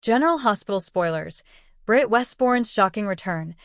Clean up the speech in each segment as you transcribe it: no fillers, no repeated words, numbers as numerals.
General Hospital spoilers. Britt Westbourne's shocking return.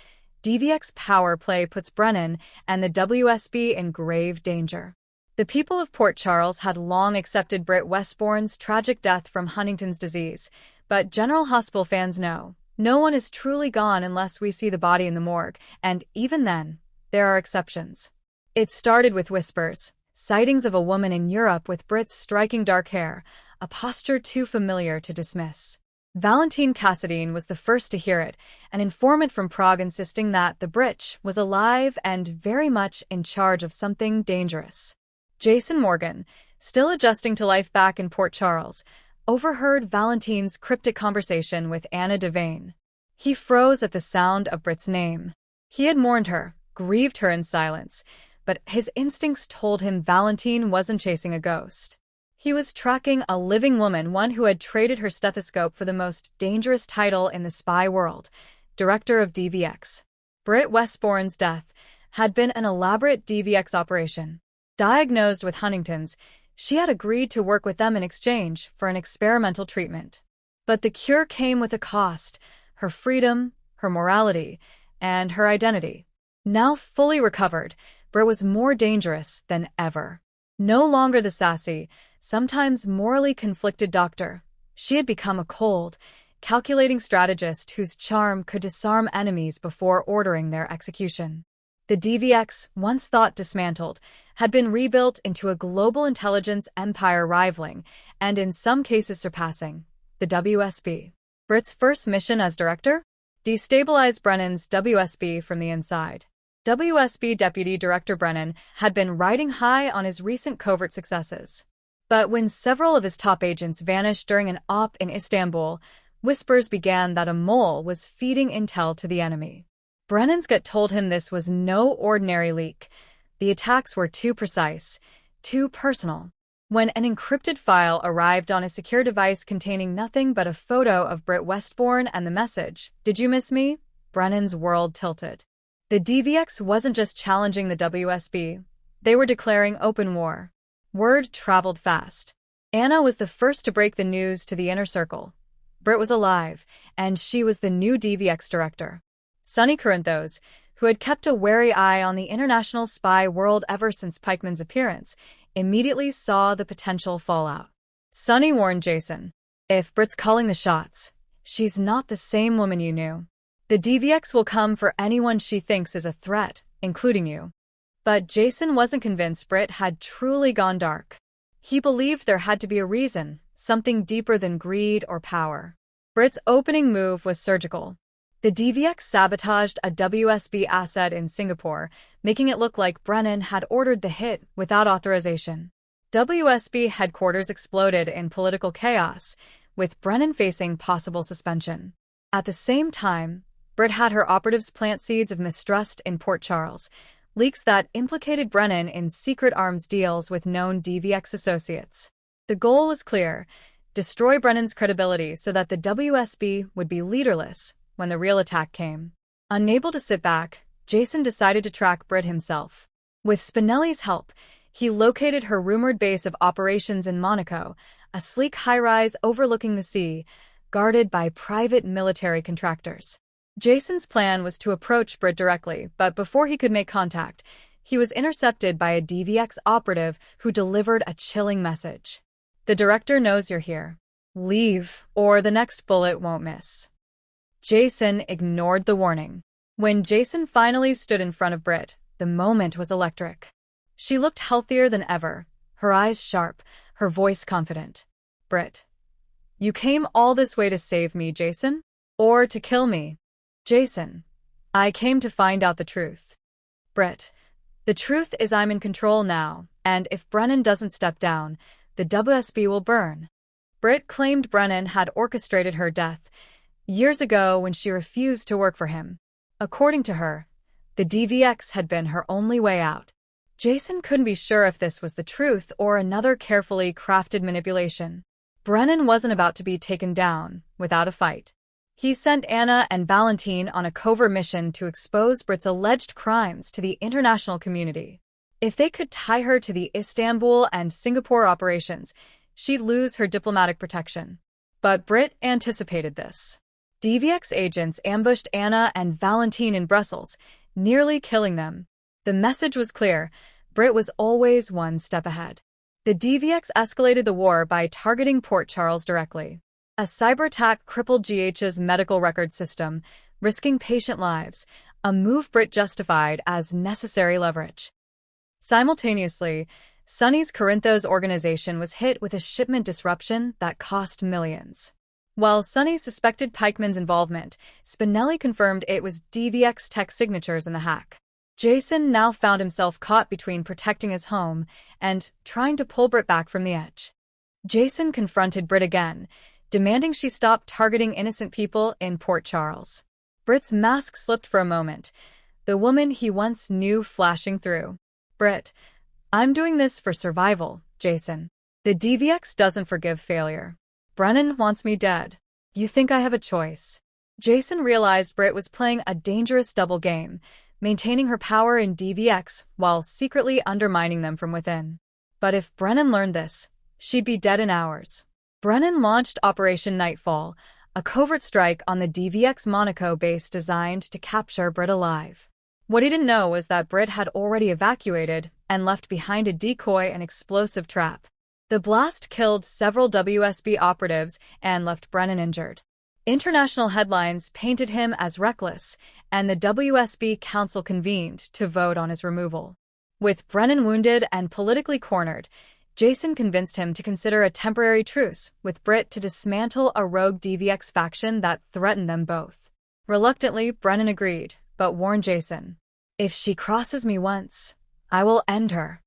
DVX power play puts Brennan and the WSB in grave danger. The people of Port Charles had long accepted Britt Westbourne's tragic death from Huntington's disease, but General Hospital fans know, no one is truly gone unless we see the body in the morgue, and even then, there are exceptions. It started with whispers, sightings of a woman in Europe with Britt's striking dark hair, a posture too familiar to dismiss. Valentine Cassadine was the first to hear it, an informant from Prague insisting that the Britt was alive and very much in charge of something dangerous. Jason Morgan, still adjusting to life back in Port Charles, overheard Valentine's cryptic conversation with Anna Devane. He froze at the sound of Britt's name. He had mourned her, grieved her in silence, but his instincts told him Valentine wasn't chasing a ghost. He was tracking a living woman, one who had traded her stethoscope for the most dangerous title in the spy world, director of DVX. Britt Westbourne's death had been an elaborate DVX operation. Diagnosed with Huntington's, she had agreed to work with them in exchange for an experimental treatment. But the cure came with a cost: her freedom, her morality, and her identity. Now fully recovered, Britt was more dangerous than ever. No longer the sassy, sometimes morally conflicted doctor, she had become a cold, calculating strategist whose charm could disarm enemies before ordering their execution. The DVX, once thought dismantled, had been rebuilt into a global intelligence empire rivaling, and in some cases surpassing, the WSB. Britt's first mission as director? Destabilize Brennan's WSB from the inside. WSB Deputy Director Brennan had been riding high on his recent covert successes. But when several of his top agents vanished during an op in Istanbul, whispers began that a mole was feeding intel to the enemy. Brennan's gut told him this was no ordinary leak. The attacks were too precise, too personal. When an encrypted file arrived on a secure device containing nothing but a photo of Britt Westbourne and the message, "Did you miss me?" Brennan's world tilted. The DVX wasn't just challenging the WSB, they were declaring open war. Word traveled fast. Anna was the first to break the news to the inner circle. Britt was alive, and she was the new DVX director. Sonny Corinthos, who had kept a wary eye on the international spy world ever since Pikeman's appearance, immediately saw the potential fallout. Sonny warned Jason, "If Britt's calling the shots, she's not the same woman you knew. The DVX will come for anyone she thinks is a threat, including you." But Jason wasn't convinced Britt had truly gone dark. He believed there had to be a reason, something deeper than greed or power. Britt's opening move was surgical. The DVX sabotaged a WSB asset in Singapore, making it look like Brennan had ordered the hit without authorization. WSB headquarters exploded in political chaos, with Brennan facing possible suspension. At the same time, Britt had her operatives plant seeds of mistrust in Port Charles, leaks that implicated Brennan in secret arms deals with known DVX associates. The goal was clear: destroy Brennan's credibility so that the WSB would be leaderless when the real attack came. Unable to sit back, Jason decided to track Britt himself. With Spinelli's help, he located her rumored base of operations in Monaco, a sleek high-rise overlooking the sea, guarded by private military contractors. Jason's plan was to approach Britt directly, but before he could make contact, he was intercepted by a DVX operative who delivered a chilling message. "The director knows you're here. Leave, or the next bullet won't miss." Jason ignored the warning. When Jason finally stood in front of Britt, the moment was electric. She looked healthier than ever, her eyes sharp, her voice confident. "Britt, you came all this way to save me, Jason? Or to kill me?" "Jason, I came to find out the truth." "Britt, the truth is I'm in control now, and if Brennan doesn't step down, the WSB will burn." Britt claimed Brennan had orchestrated her death years ago when she refused to work for him. According to her, the DVX had been her only way out. Jason couldn't be sure if this was the truth or another carefully crafted manipulation. Brennan wasn't about to be taken down without a fight. He sent Anna and Valentine on a covert mission to expose Britt's alleged crimes to the international community. If they could tie her to the Istanbul and Singapore operations, she'd lose her diplomatic protection. But Britt anticipated this. DVX agents ambushed Anna and Valentine in Brussels, nearly killing them. The message was clear. Britt was always one step ahead. The DVX escalated the war by targeting Port Charles directly. A cyber attack crippled GH's medical record system, risking patient lives, a move Britt justified as necessary leverage. Simultaneously, Sonny's Corinthos organization was hit with a shipment disruption that cost millions. While Sonny suspected Pikeman's involvement, Spinelli confirmed it was DVX tech signatures in the hack. Jason now found himself caught between protecting his home and trying to pull Britt back from the edge. Jason confronted Britt again, demanding she stop targeting innocent people in Port Charles. Britt's mask slipped for a moment, the woman he once knew flashing through. "Britt, I'm doing this for survival, Jason. The DVX doesn't forgive failure. Brennan wants me dead. You think I have a choice?" Jason realized Britt was playing a dangerous double game, maintaining her power in DVX while secretly undermining them from within. But if Brennan learned this, she'd be dead in hours. Brennan launched Operation Nightfall, a covert strike on the DVX Monaco base designed to capture Britt alive. What he didn't know was that Britt had already evacuated and left behind a decoy and explosive trap. The blast killed several WSB operatives and left Brennan injured. International headlines painted him as reckless, and the WSB Council convened to vote on his removal. With Brennan wounded and politically cornered, Jason convinced him to consider a temporary truce with Britt to dismantle a rogue DVX faction that threatened them both. Reluctantly, Brennan agreed, but warned Jason, "If she crosses me once, I will end her."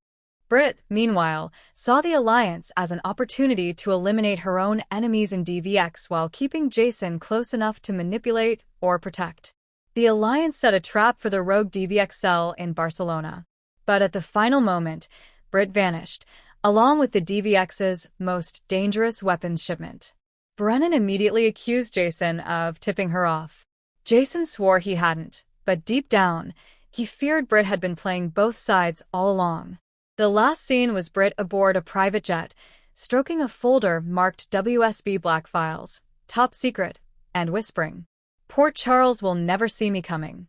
Britt, meanwhile, saw the alliance as an opportunity to eliminate her own enemies in DVX while keeping Jason close enough to manipulate or protect. The alliance set a trap for the rogue DVX cell in Barcelona. But at the final moment, Britt vanished, along with the DVX's most dangerous weapons shipment. Brennan immediately accused Jason of tipping her off. Jason swore he hadn't, but deep down, he feared Britt had been playing both sides all along. The last scene was Britt aboard a private jet, stroking a folder marked WSB Black Files, Top Secret, and whispering, "Port Charles will never see me coming."